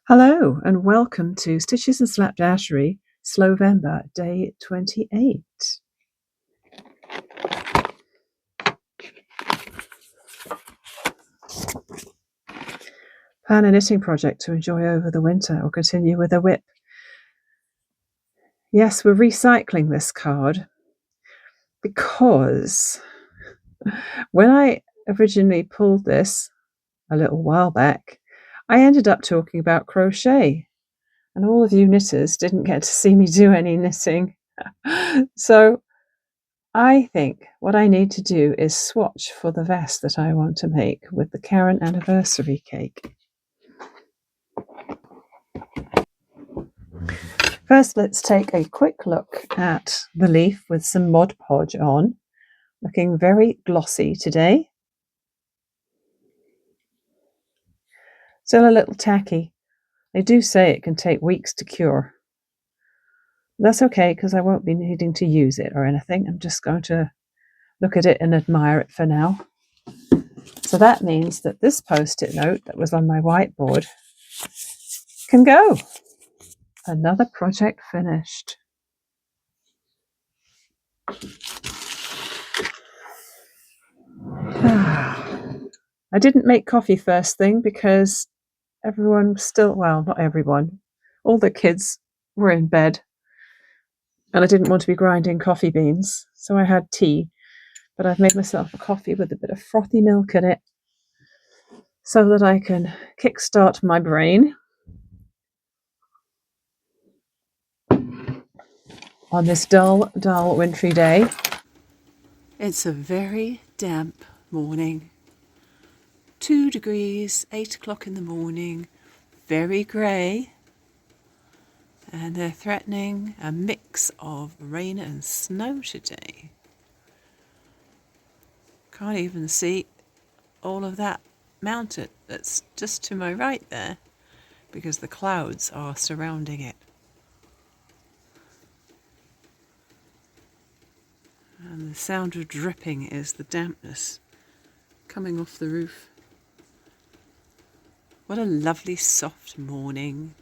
Hello and welcome to Stitches and Slapdashery, Slowvember, day 28. Plan a knitting project to enjoy over the winter or continue with a whip. Yes, we're recycling this card because when I originally pulled this a little while back, I ended up talking about crochet. And all of you knitters didn't get to see me do any knitting. So I think what I need to do is swatch for the vest that I want to make with the Karen anniversary cake. First, let's take a quick look at the leaf with some Mod Podge on. Looking very glossy today. Still a little tacky. They do say it can take weeks to cure. That's okay because I won't be needing to use it or anything. I'm just going to look at it and admire it for now. So that means that this post-it note that was on my whiteboard can go. Another project finished. I didn't make coffee first thing because everyone was still, well, not everyone, all the kids were in bed and I didn't want to be grinding coffee beans, so I had tea, but I've made myself a coffee with a bit of frothy milk in it so that I can kickstart my brain on this dull, wintry day. It's a very damp morning. 2 degrees, 8 o'clock in the morning, very grey, and they're threatening a mix of rain and snow today. Can't even see all of that mountain that's just to my right there because the clouds are surrounding it. And the sound of dripping is the dampness coming off the roof. What a lovely soft morning.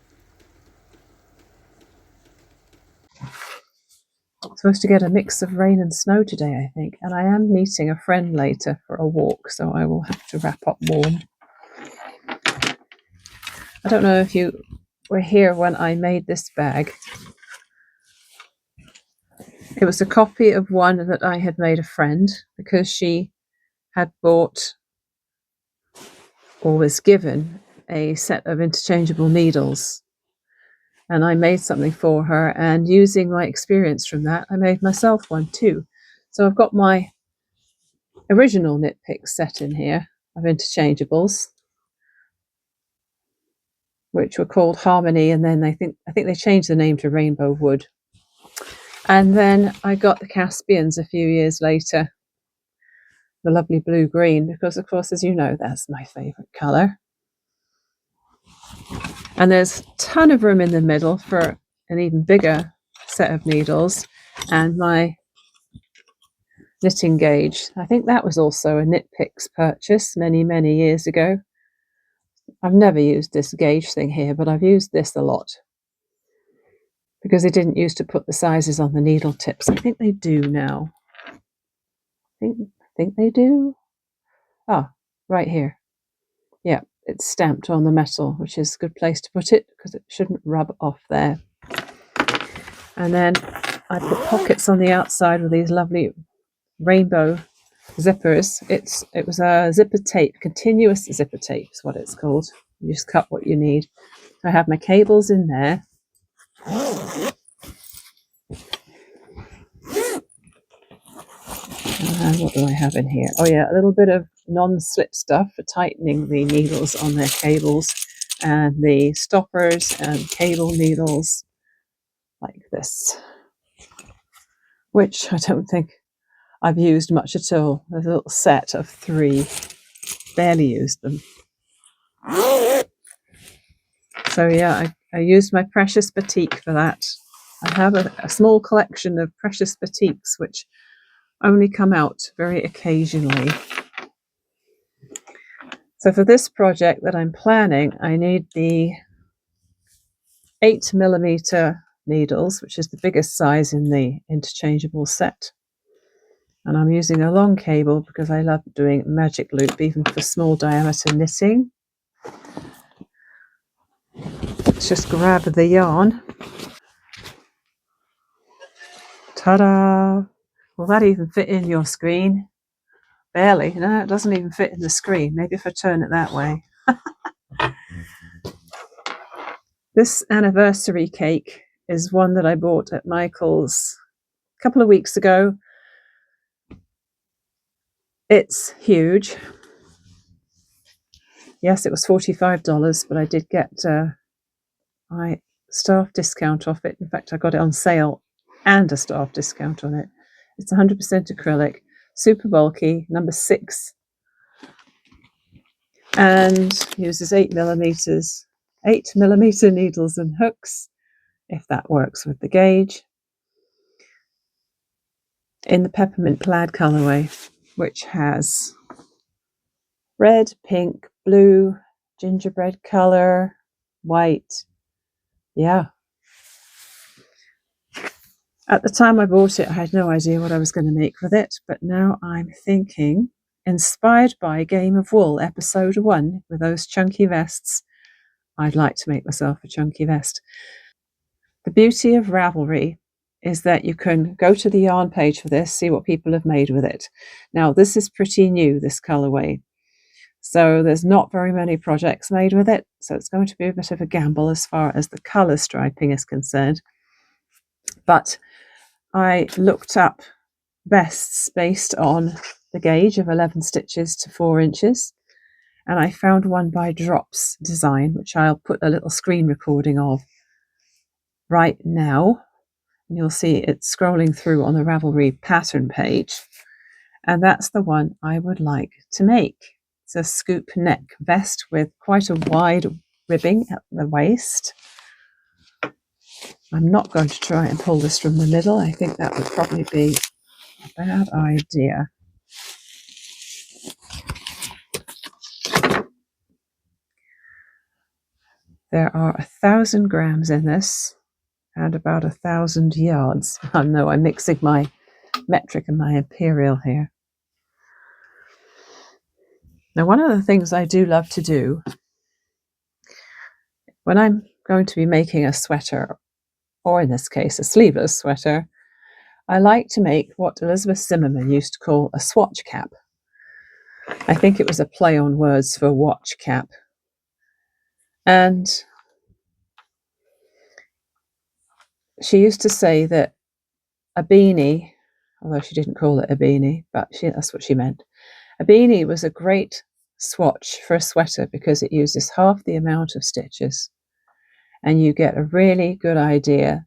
I'm supposed to get a mix of rain and snow today, I think, and I am meeting a friend later for a walk, so I will have to wrap up warm. I don't know if you were here when I made this bag. It was a copy of one that I had made a friend because she had bought or was given a set of interchangeable needles. And I made something for her, and using my experience from that, I made myself one too. So I've got my original knit picks set in here of interchangeables, which were called Harmony, and then I think they changed the name to Rainbow Wood. And then I got the Caspians a few years later, the lovely blue-green, because of course, as you know, that's my favourite colour. And there's a ton of room in the middle for an even bigger set of needles, and my knitting gauge. I think that was also a Knit Picks purchase many years ago. I've never used this gauge thing here, but I've used this a lot because they didn't used to put the sizes on the needle tips. I think they do now. I think they do. Ah, right here. Yeah, it's stamped on the metal, which is a good place to put it because it shouldn't rub off there. And then I put pockets on the outside with these lovely rainbow zippers. It was a zipper tape, continuous zipper tape is what it's called. You just cut what you need. I have my cables in there. And what do I have in here? Oh yeah, a little bit of non-slip stuff for tightening the needles on their cables, and the stoppers and cable needles like this, which I don't think I've used much at all. There's a little set of 3, barely used them. So yeah, I used my precious batik for that. I have a small collection of precious batiks which only come out very occasionally. So for this project that I'm planning, I need the 8mm needles, which is the biggest size in the interchangeable set. And I'm using a long cable because I love doing magic loop even for small diameter knitting. Let's just grab the yarn. Ta-da! Will that even fit in your screen? Barely. No, it doesn't even fit in the screen. Maybe if I turn it that way. This anniversary cake is one that I bought at Michael's a couple of weeks ago. It's huge. Yes, it was $45, but I did get my staff discount off it. In fact, I got it on sale and a staff discount on it. It's 100% acrylic, super bulky, number 6, and uses 8mm needles and hooks, if that works with the gauge, in the peppermint plaid colorway, which has red, pink, blue, gingerbread color, white. Yeah. At the time I bought it, I had no idea what I was going to make with it, but now I'm thinking, inspired by Game of Wool episode 1 with those chunky vests, I'd like to make myself a chunky vest. The beauty of Ravelry is that you can go to the yarn page for this, see what people have made with it. Now, this is pretty new, this colorway. So there's not very many projects made with it. So it's going to be a bit of a gamble as far as the color striping is concerned. But I looked up vests based on the gauge of 11 stitches to 4 inches. And I found one by Drops Design, which I'll put a little screen recording of right now. And you'll see it scrolling through on the Ravelry pattern page. And that's the one I would like to make. It's a scoop neck vest with quite a wide ribbing at the waist. I'm not going to try and pull this from the middle. I think that would probably be a bad idea. There are 1,000 grams in this and about 1,000 yards. No, I'm mixing my metric and my imperial here. Now, one of the things I do love to do when I'm going to be making a sweater, or in this case, a sleeveless sweater, I like to make what Elizabeth Zimmerman used to call a swatch cap. I think it was a play on words for watch cap. And she used to say that a beanie, although she didn't call it a beanie, but that's what she meant. A beanie was a great swatch for a sweater because it uses half the amount of stitches and you get a really good idea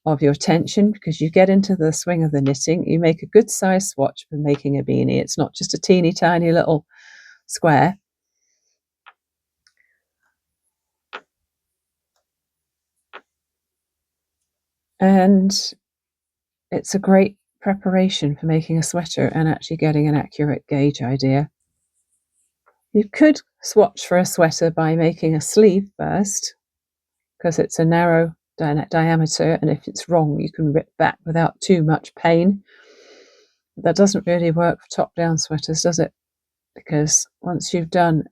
of your tension because you get into the swing of the knitting. You make a good size swatch for making a beanie. It's not just a teeny tiny little square. And it's a great preparation for making a sweater and actually getting an accurate gauge idea. You could swatch for a sweater by making a sleeve first because it's a narrow diameter, and if it's wrong you can rip back without too much pain. But that doesn't really work for top-down sweaters, does it? Because once you've done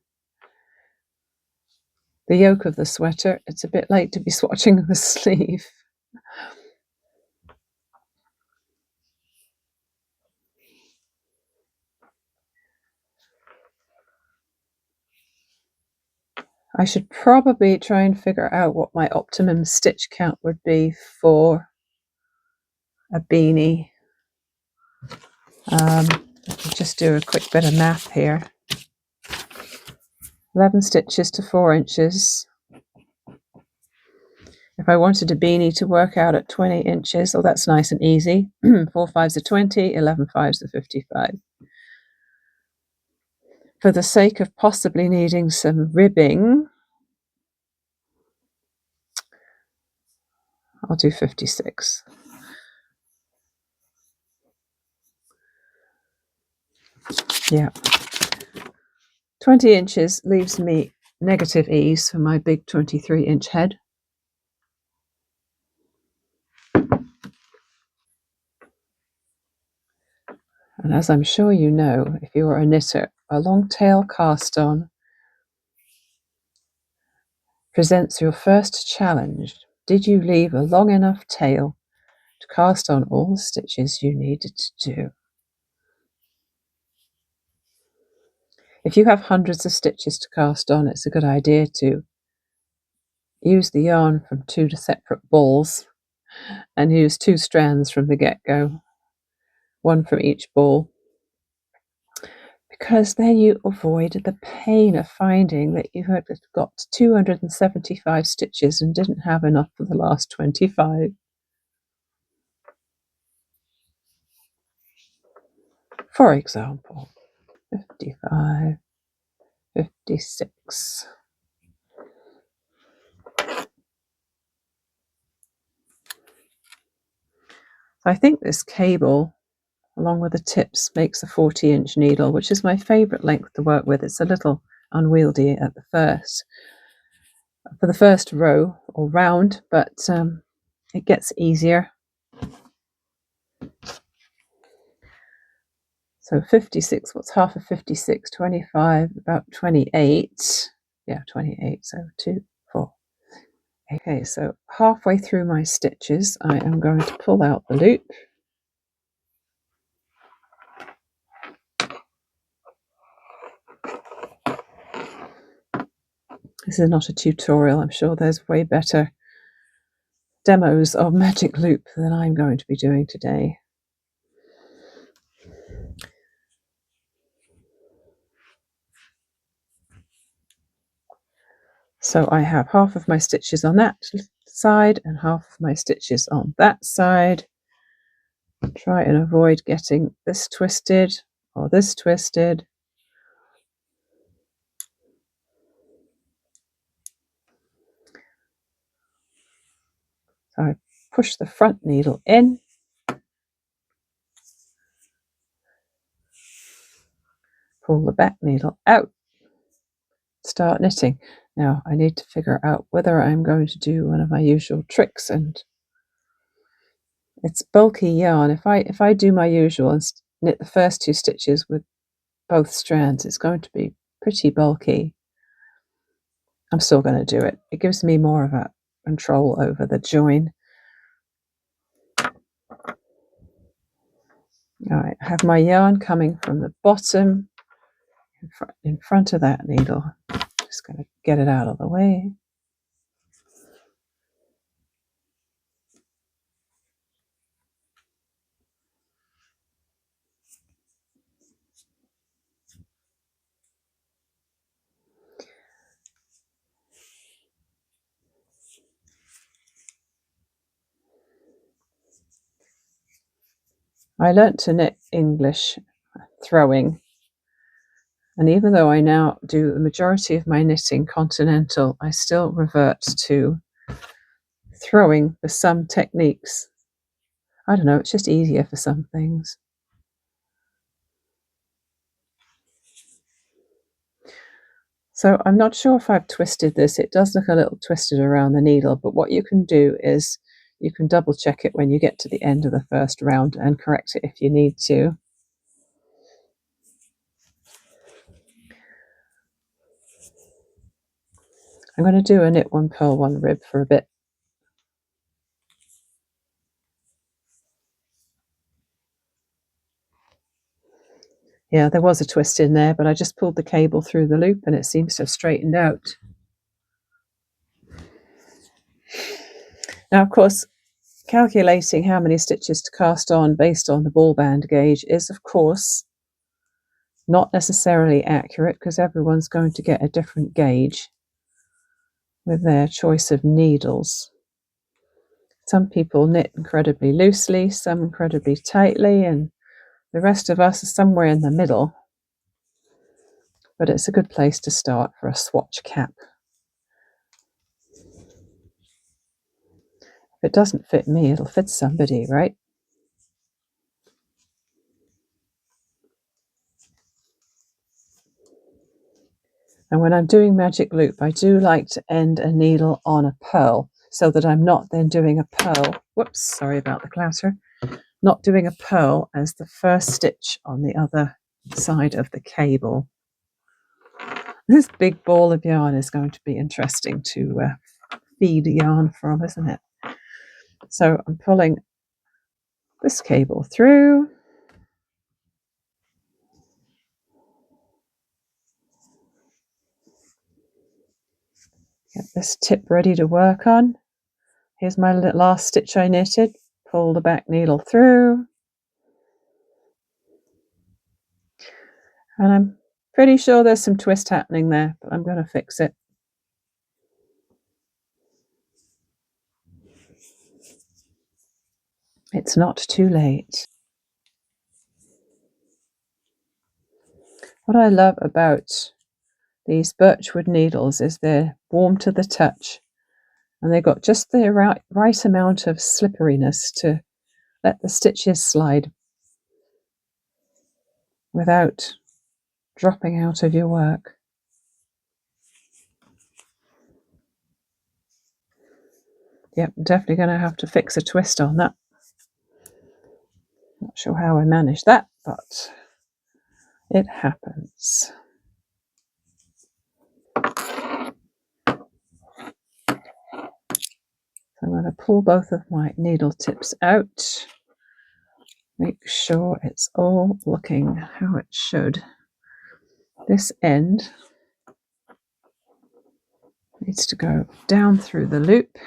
the yoke of the sweater, it's a bit late to be swatching the sleeve. I should probably try and figure out what my optimum stitch count would be for a beanie. Let me just do a quick bit of math here. 11 stitches to 4 inches. If I wanted a beanie to work out at 20 inches, oh, that's nice and easy. 4 5s are 20, 11 5s are 55. For the sake of possibly needing some ribbing, I'll do 56. Yeah. 20 inches leaves me negative ease for my big 23-inch head. And as I'm sure you know, if you are a knitter, a long tail cast on presents your first challenge. Did you leave a long enough tail to cast on all the stitches you needed to do? If you have hundreds of stitches to cast on, it's a good idea to use the yarn from 2 separate balls and use 2 strands from the get-go, 1 from each ball, because then you avoid the pain of finding that you had got 275 stitches and didn't have enough for the last 25. For example, 55, 56. I think this cable, along with the tips, makes a 40-inch needle, which is my favourite length to work with. It's a little unwieldy at the first, for the first row or round, but it gets easier. So 56, what's half of 56? 25, about 28. Yeah, 28, so 2, 4. Okay, so halfway through my stitches, I am going to pull out the loop. This is not a tutorial. I'm sure there's way better demos of magic loop than I'm going to be doing today. So I have half of my stitches on that side and half of my stitches on that side. Try and avoid getting this twisted or this twisted. So I push the front needle in, pull the back needle out, start knitting. Now I need to figure out whether I'm going to do one of my usual tricks, and it's bulky yarn. If I do my usual and knit the first 2 stitches with both strands, it's going to be pretty bulky. I'm still going to do it. It gives me more of a control over the join. All right, I have my yarn coming from the bottom in front of that needle. Just going to get it out of the way. I learnt to knit English throwing, and even though I now do the majority of my knitting continental, I still revert to throwing for some techniques. I don't know, it's just easier for some things. So I'm not sure if I've twisted this. It does look a little twisted around the needle, but what you can do is you can double check it when you get to the end of the first round and correct it if you need to. I'm going to do a knit 1 purl 1 rib for a bit. Yeah, there was a twist in there, but I just pulled the cable through the loop and it seems to have straightened out. Now, of course, calculating how many stitches to cast on based on the ball band gauge is, of course, not necessarily accurate because everyone's going to get a different gauge with their choice of needles. Some people knit incredibly loosely, some incredibly tightly, and the rest of us are somewhere in the middle. But it's a good place to start for a swatch cap. If it doesn't fit me, it'll fit somebody, right? And when I'm doing magic loop, I do like to end a needle on a purl so that I'm not then doing a purl. Whoops, sorry about the clatter. not doing a purl as the first stitch on the other side of the cable. This big ball of yarn is going to be interesting to feed yarn from, isn't it? So I'm pulling this cable through. Get this tip ready to work on. Here's my last stitch I knitted. Pull the back needle through. And I'm pretty sure there's some twist happening there, but I'm going to fix it. It's not too late. What I love about these birchwood needles is they're warm to the touch, and they've got just the right amount of slipperiness to let the stitches slide without dropping out of your work. Yep, I'm definitely going to have to fix a twist on that. Not sure how I managed that, but it happens. So I'm going to pull both of my needle tips out. Make sure it's all looking how it should. This end needs to go down through the loop.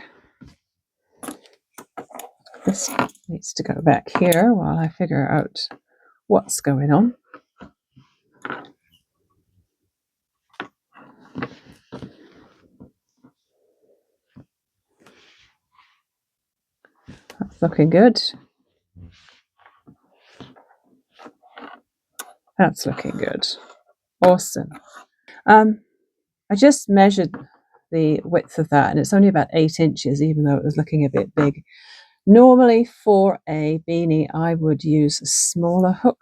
This needs to go back here while I figure out what's going on. That's looking good. That's looking good. Awesome. I just measured the width of that, and it's only about 8 inches, even though it was looking a bit big. Normally for a beanie, I would use a smaller hook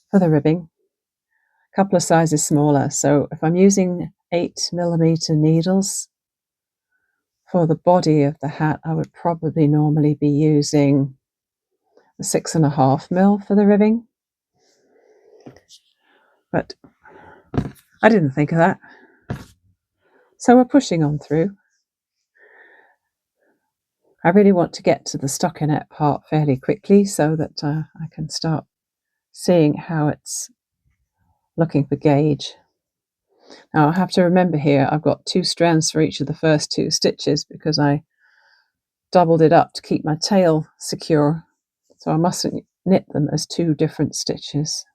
for the ribbing, a couple of sizes smaller. So if I'm using 8mm needles for the body of the hat, I would probably normally be using a 6.5mm for the ribbing. But I didn't think of that. So we're pushing on through. I really want to get to the stockinette part fairly quickly so that I can start seeing how it's looking for gauge. Now I have to remember here I've got 2 strands for each of the first 2 stitches because I doubled it up to keep my tail secure, so I mustn't knit them as 2 different stitches.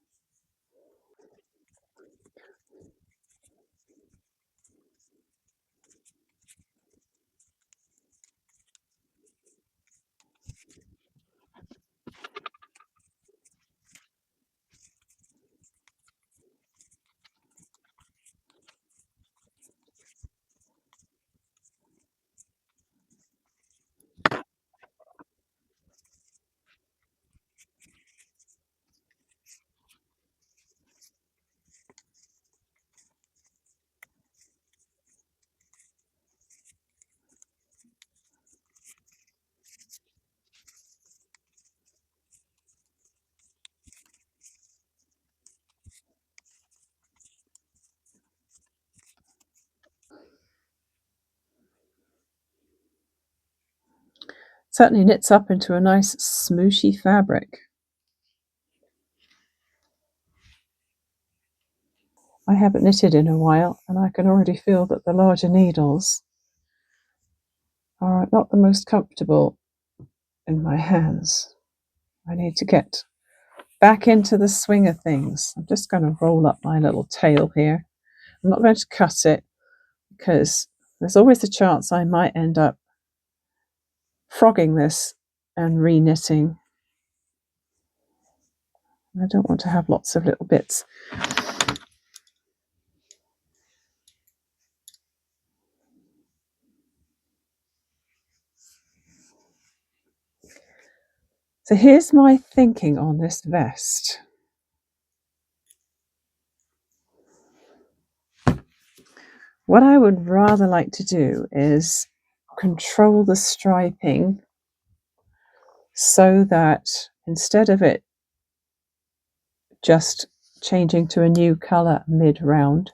Certainly knits up into a nice smooshy fabric. I haven't knitted in a while, and I can already feel that the larger needles are not the most comfortable in my hands. I need to get back into the swing of things. I'm just going to roll up my little tail here. I'm not going to cut it because there's always a chance I might end up frogging this and re-knitting. I don't want to have lots of little bits. So here's my thinking on this vest. What I would rather like to do is control the striping so that instead of it just changing to a new colour mid-round,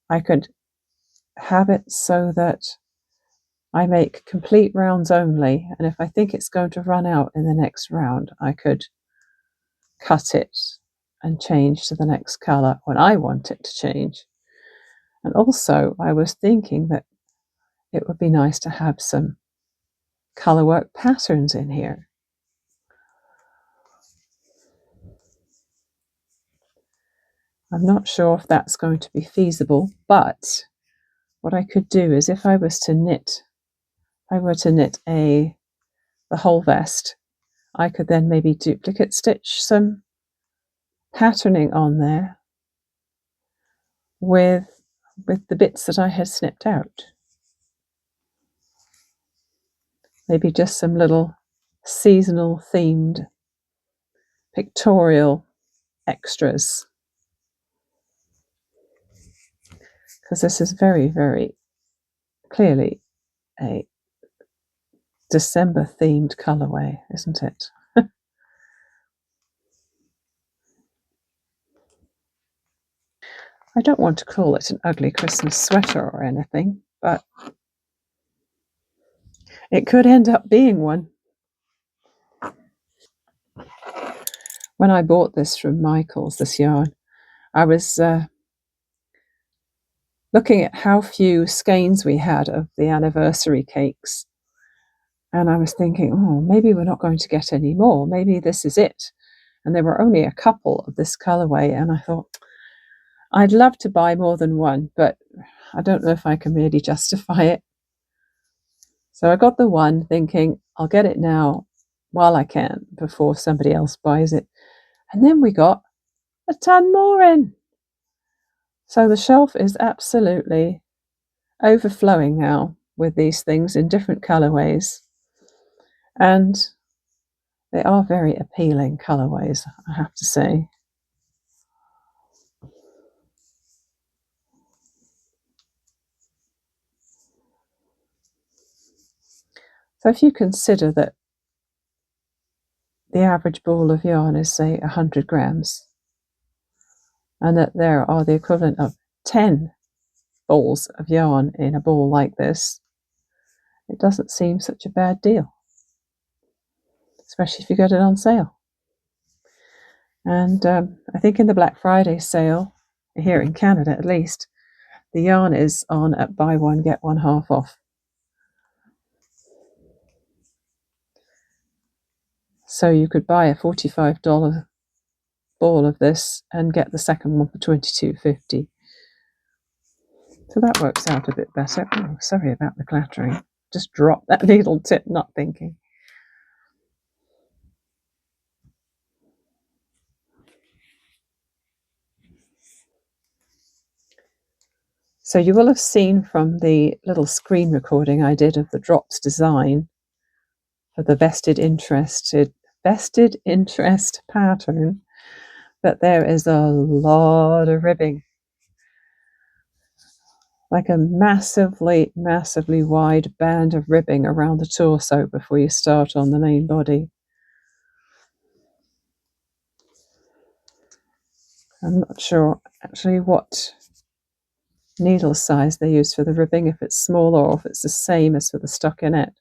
I could have it so that I make complete rounds only, and if I think it's going to run out in the next round, I could cut it and change to the next colour when I want it to change. And also, I was thinking that it would be nice to have some colourwork patterns in here. I'm not sure if that's going to be feasible, but what I could do is if I were to knit the whole vest, I could then maybe duplicate stitch some patterning on there with the bits that I had snipped out. Maybe just some little seasonal themed pictorial extras, because this is very, very clearly a December themed colorway, isn't it? I don't want to call it an ugly Christmas sweater or anything, but it could end up being one. When I bought this from Michael's, this yarn, I was looking at how few skeins we had of the anniversary cakes. And I was thinking, oh, maybe we're not going to get any more. Maybe this is it. And there were only a couple of this colorway. And I thought, I'd love to buy more than one, but I don't know if I can really justify it. So I got the one thinking, I'll get it now while I can before somebody else buys it. And then we got a ton more in. So the shelf is absolutely overflowing now with these things in different colorways. And they are very appealing colorways, I have to say. So if you consider that the average ball of yarn is, say, 100 grams, and that there are the equivalent of 10 balls of yarn in a ball like this, it doesn't seem such a bad deal, especially if you get it on sale. And I think in the Black Friday sale, here in Canada at least, the yarn is on at buy one, get one half off. So you could buy a $45 ball of this and get the second one for $22.50. So that works out a bit better. Oh, sorry about the clattering. Just dropped that needle tip, not thinking. So you will have seen from the little screen recording I did of the drops design for the vested interest pattern that there is a lot of ribbing. Like a massively, massively wide band of ribbing around the torso before you start on the main body. I'm not sure actually what needle size they use for the ribbing, if it's smaller or if it's the same as for the stockinette.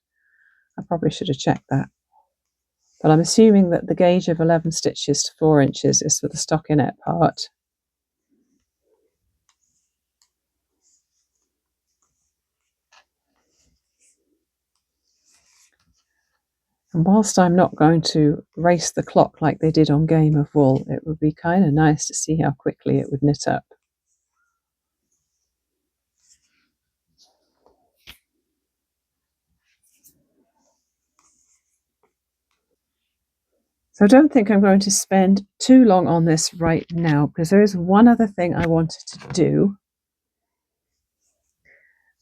I probably should have checked that. But I'm assuming that the gauge of 11 stitches to 4 inches is for the stockinette part. And whilst I'm not going to race the clock like they did on Game of Wool, it would be kind of nice to see how quickly it would knit up. So I don't think I'm going to spend too long on this right now, because there is one other thing I wanted to do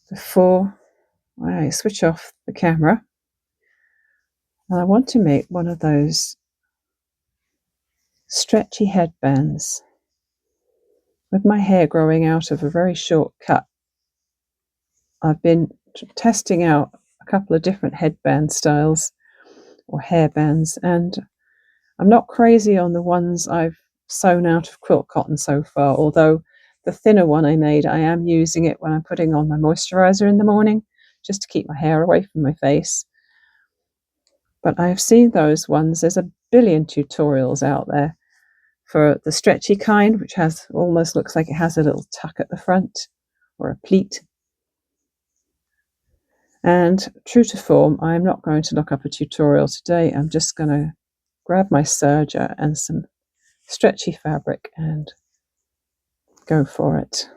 before I switch off the camera. And I want to make one of those stretchy headbands with my hair growing out of a very short cut. I've been testing out a couple of different headband styles or hairbands, and I'm not crazy on the ones I've sewn out of quilt cotton so far, although the thinner one I made, I am using it when I'm putting on my moisturizer in the morning, just to keep my hair away from my face. But I have seen those ones. There's a billion tutorials out there for the stretchy kind, which has almost looks like it has a little tuck at the front or a pleat. And true to form, I'm not going to look up a tutorial today. I'm just going to grab my serger and some stretchy fabric and go for it.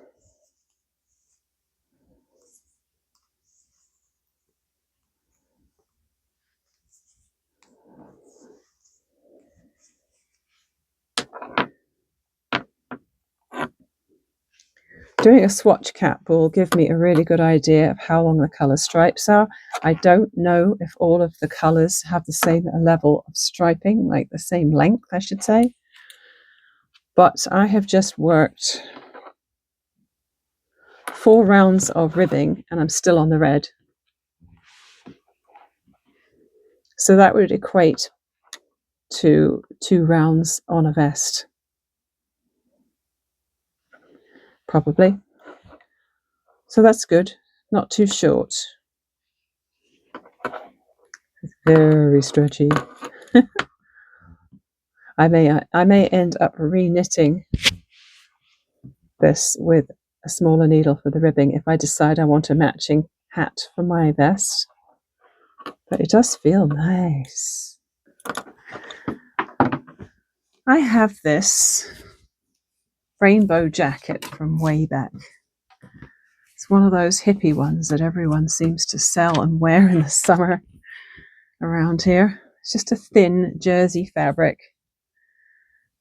Doing a swatch cap will give me a really good idea of how long the colour stripes are. I don't know if all of the colours have the same level of striping, like the same length, I should say. But I have just worked 4 rounds of ribbing and I'm still on the red. So that would equate to 2 rounds on a vest, probably. So that's good, not too short. Very stretchy. I may end up re-knitting this with a smaller needle for the ribbing if I decide I want a matching hat for my vest. But it does feel nice. I have this rainbow jacket from way back. It's one of those hippie ones that everyone seems to sell and wear in the summer around here. It's just a thin jersey fabric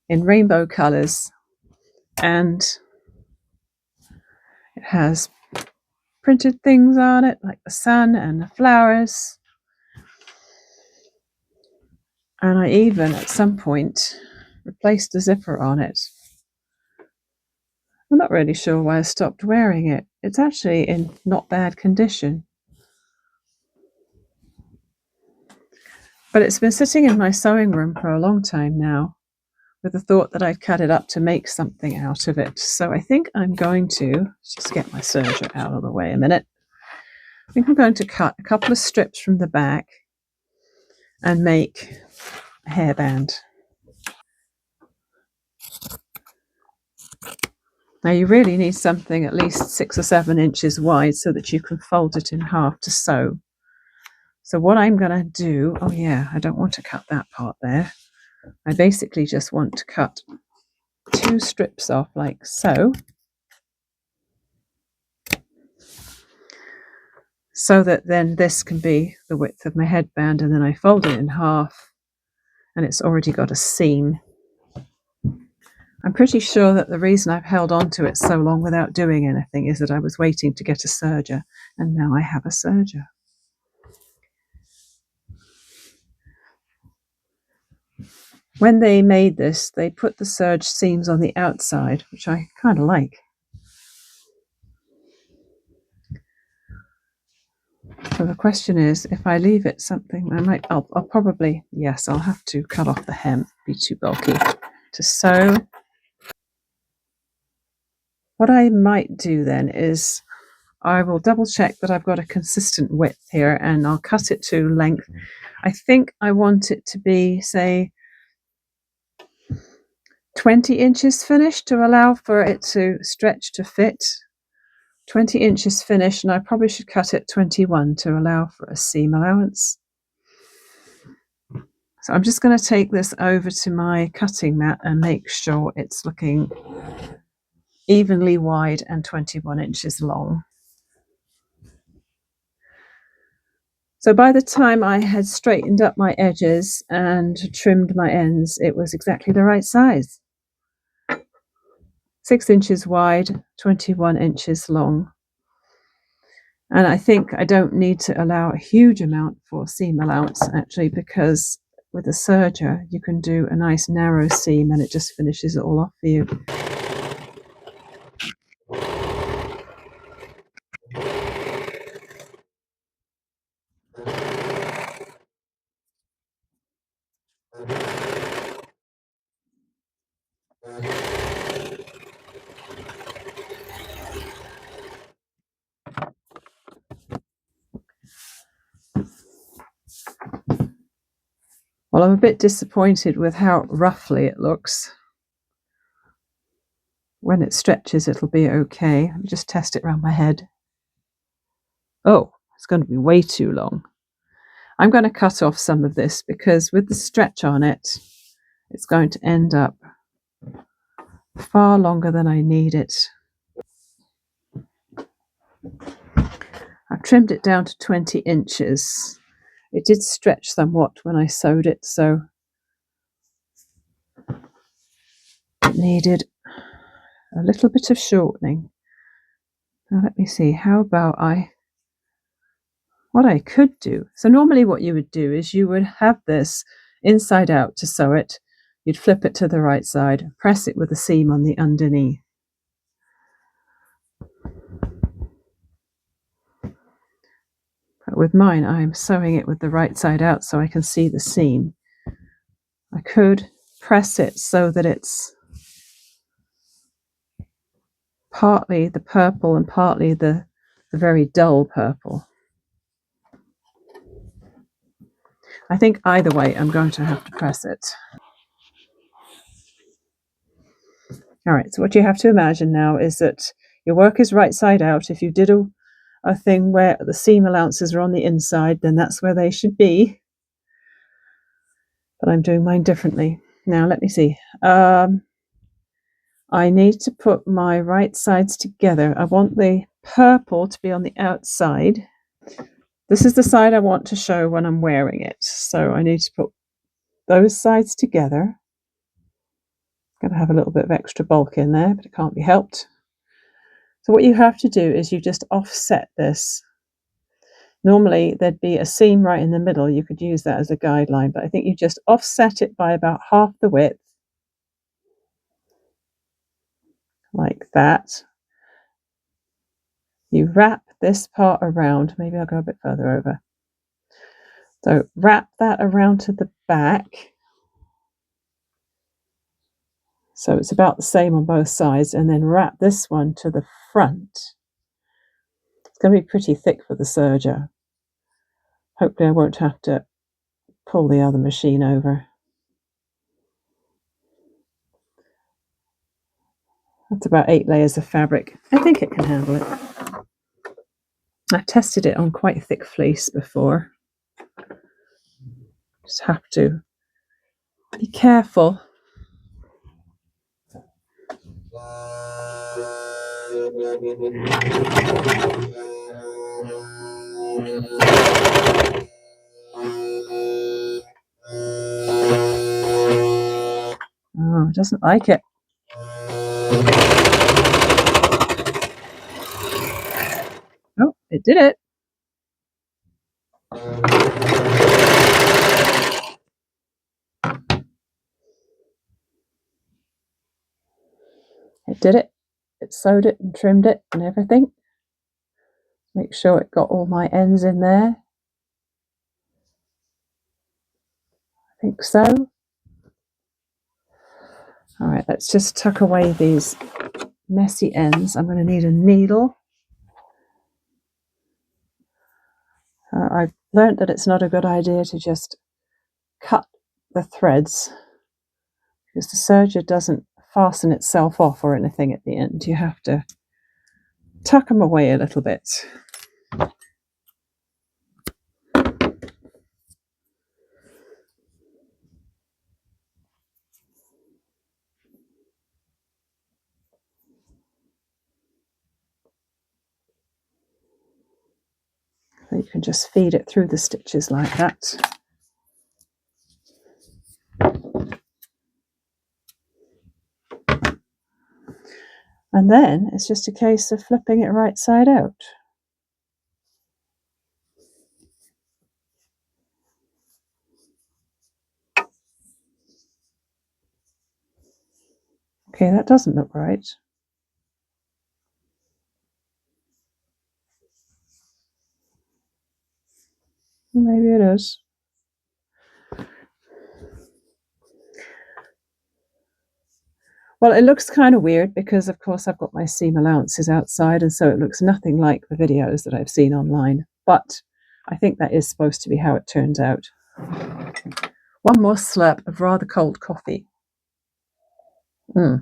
in rainbow colours, and it has printed things on it like the sun and the flowers. And I even at some point replaced the zipper on it. I'm not really sure why I stopped wearing it. It's actually in not bad condition. But it's been sitting in my sewing room for a long time now, with the thought that I'd cut it up to make something out of it. So I think I'm going to, just get my serger out of the way a minute. I think I'm going to cut a couple of strips from the back and make a hairband. Now you really need something at least 6 or 7 inches wide so that you can fold it in half to sew. So what I'm going to do, oh yeah, I don't want to cut that part there. I basically just want to cut 2 strips off like so. So that then this can be the width of my headband, and then I fold it in half and it's already got a seam. I'm pretty sure that the reason I've held on to it so long without doing anything is that I was waiting to get a serger, and now I have a serger. When they made this, they put the serge seams on the outside, which I kind of like. So the question is, if I leave it something, I'll probably, yes, I'll have to cut off the hem, be too bulky to sew. What I might do then is I will double check that I've got a consistent width here, and I'll cut it to length. I think I want it to be, say, 20 inches finished to allow for it to stretch to fit. 20 inches finished, and I probably should cut it 21 to allow for a seam allowance. So I'm just going to take this over to my cutting mat and make sure it's looking evenly wide and 21 inches long. So by the time I had straightened up my edges and trimmed my ends, it was exactly the right size. 6 inches wide, 21 inches long. And I think I don't need to allow a huge amount for seam allowance, actually, because with a serger, you can do a nice narrow seam and it just finishes it all off for you. Well, I'm a bit disappointed with how roughly it looks. When it stretches, it'll be okay. Let me just test it around my head. Oh, it's going to be way too long. I'm going to cut off some of this because with the stretch on it, it's going to end up far longer than I need it. I've trimmed it down to 20 inches. It did stretch somewhat when I sewed it, so it needed a little bit of shortening. Now let me see, how about what I could do. So normally what you would do is you would have this inside out to sew it. You'd flip it to the right side, press it with a seam on the underneath. But with mine, I'm sewing it with the right side out so I can see the seam. I could press it so that it's partly the purple and partly the very dull purple. I think either way I'm going to have to press it. All right, so what you have to imagine now is that your work is right side out. If you did a thing where the seam allowances are on the inside, then that's where they should be. But I'm doing mine differently. Now let me see. I need to put my right sides together. I want the purple to be on the outside. This is the side I want to show when I'm wearing it. So I need to put those sides together. Going to have a little bit of extra bulk in there, but it can't be helped. So what you have to do is you just offset this. Normally there'd be a seam right in the middle. You could use that as a guideline, but I think you just offset it by about half the width, like that. You wrap this part around. Maybe I'll go a bit further over. So wrap that around to the back. So it's about the same on both sides, and then wrap this one to the front. It's going to be pretty thick for the serger. Hopefully I won't have to pull the other machine over. That's about 8 layers of fabric. I think it can handle it. I've tested it on quite thick fleece before. Just have to be careful. Oh, it doesn't like it. Oh, it did it. It did it. It sewed it and trimmed it and everything. Make sure it got all my ends in there. I think so. All right, let's just tuck away these messy ends. I'm going to need a needle. I've learned that it's not a good idea to just cut the threads because the serger doesn't fasten itself off or anything at the end. You have to tuck them away a little bit. So you can just feed it through the stitches like that. And then it's just a case of flipping it right side out. Okay, that doesn't look right. Maybe it is. Well, it looks kind of weird because, of course, I've got my seam allowances outside, and so it looks nothing like the videos that I've seen online. But I think that is supposed to be how it turns out. One more slurp of rather cold coffee. I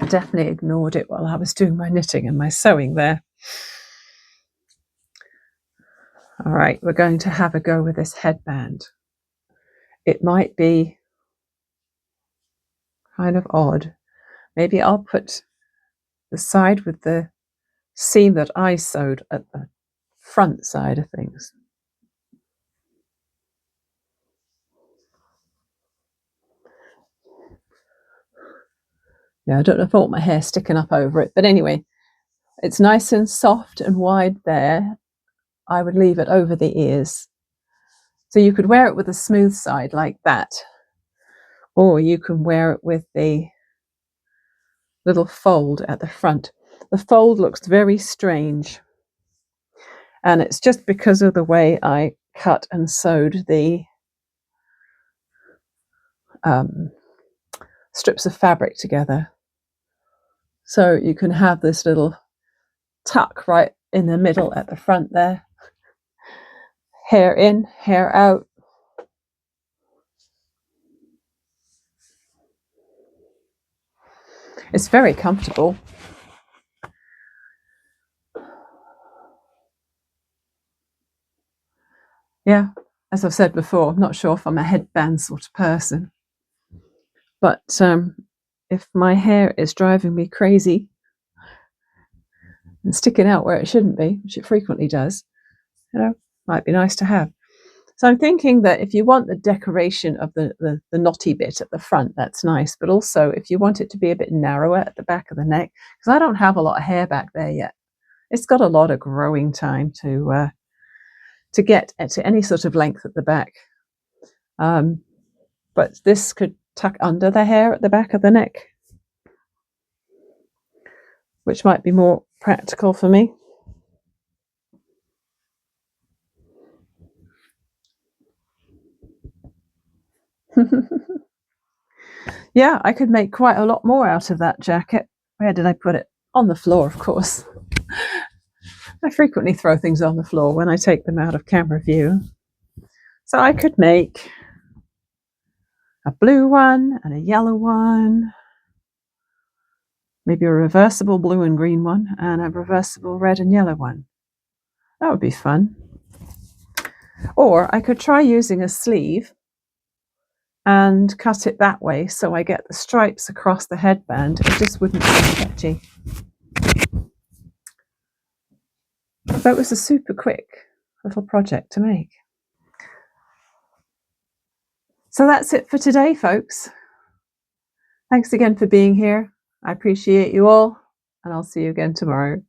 definitely ignored it while I was doing my knitting and my sewing there. All right, we're going to have a go with this headband. It might be kind of odd. Maybe I'll put the side with the seam that I sewed at the front side of things. Yeah, I don't know if I want my hair sticking up over it, but anyway, it's nice and soft and wide there. I would leave it over the ears. So you could wear it with a smooth side like that, or you can wear it with the little fold at the front. The fold looks very strange, and it's just because of the way I cut and sewed the strips of fabric together. So you can have this little tuck right in the middle at the front there. Hair in, hair out. It's very comfortable. Yeah, as I've said before, I'm not sure if I'm a headband sort of person. But if my hair is driving me crazy and sticking out where it shouldn't be, which it frequently does, might be nice to have. So I'm thinking that if you want the decoration of the knotty bit at the front, that's nice. But also if you want it to be a bit narrower at the back of the neck, because I don't have a lot of hair back there yet. It's got a lot of growing time to get to any sort of length at the back. But this could tuck under the hair at the back of the neck, which might be more practical for me. Yeah, I could make quite a lot more out of that jacket. Where did I put it? On the floor, of course. I frequently throw things on the floor when I take them out of camera view. So I could make a blue one and a yellow one, maybe a reversible blue and green one, and a reversible red and yellow one. That would be fun. Or I could try using a sleeve and cut it that way so I get the stripes across the headband. It just wouldn't be sketchy. But it was a super quick little project to make. So that's it for today, folks. Thanks again for being here. I appreciate you all, and I'll see you again tomorrow.